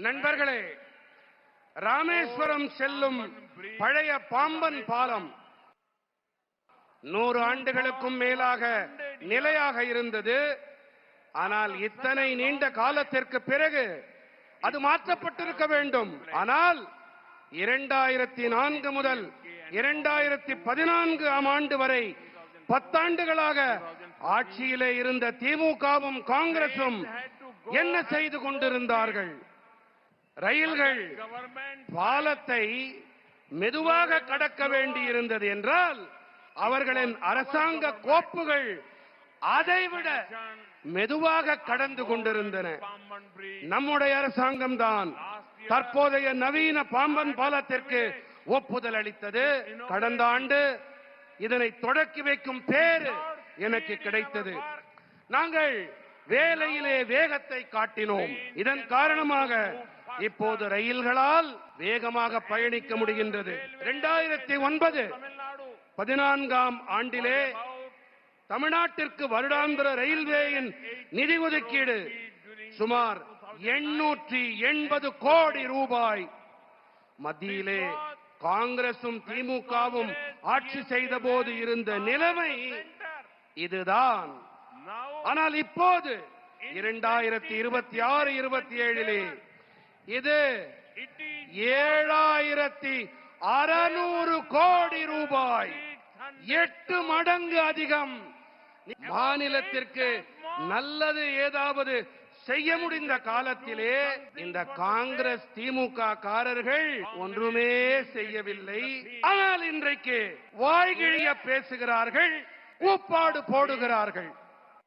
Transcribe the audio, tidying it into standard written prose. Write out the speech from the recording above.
நண்பர்களே, ராமேஸ்வரம் செல்லும் பழைய பாம்பன் பாலம் 100 ஆண்டுகளுக்கும் மேலாக நிலையாக இருந்தது. ஆனால் இத்தனை நீண்ட காலத்திற்கு பிறகு அது மாற்றப்பட்டிருக்க வேண்டும். ஆனால் 2004 முதல் 2014 ஆண்டு வரை 10 ஆண்டுகளாக ஆட்சியிலே இருந்த திமுகவும் காங்கிரசும் என்ன செய்து கொண்டிருந்தார்கள்? ரயில்கள் பாலத்தை மெதுவாக கடக்க வேண்டியிருந்தது என்றால் அவர்களின் அரசாங்க கோப்புகள் அதைவிட மெதுவாக கடந்து கொண்டிருந்தன. நம்முடைய அரசாங்கம் தான் தற்போதைய நவீன பாம்பன் பாலத்திற்கு ஒப்புதல் அளித்தது. கடந்த ஆண்டு இதனை தொடக்கி வைக்கும் பேரு எனக்கு கிடைத்தது. நாங்கள் வேலையிலே வேகத்தை காட்டினோம். இதன் காரணமாக இப்போது ரயில்களால் வேகமாக பயணிக்க முடிகின்றது. 2009-14 ஆண்டிலே தமிழ்நாட்டிற்கு வருடாந்திர ரயில்வேயின் நிதி ஒதுக்கீடு சுமார் 880 கோடி ரூபாய். மத்தியிலே காங்கிரசும் திமுகவும் ஆட்சி செய்த போது இருந்த நிலைமை இதுதான். ஆனால் இப்போது 2026-27 இது 7600 கோடி ரூபாய், 8 மடங்கு அதிகம். மாநிலத்திற்கு நல்லது ஏதாவது செய்ய முடிந்த காலத்திலே இந்த காங்கிரஸ் திமுக காரர்கள் ஒன்றுமே செய்யவில்லை. ஆனால் இன்றைக்கு வாய்கிழிய பேசுகிறார்கள், கூப்பாடு போடுகிறார்கள்.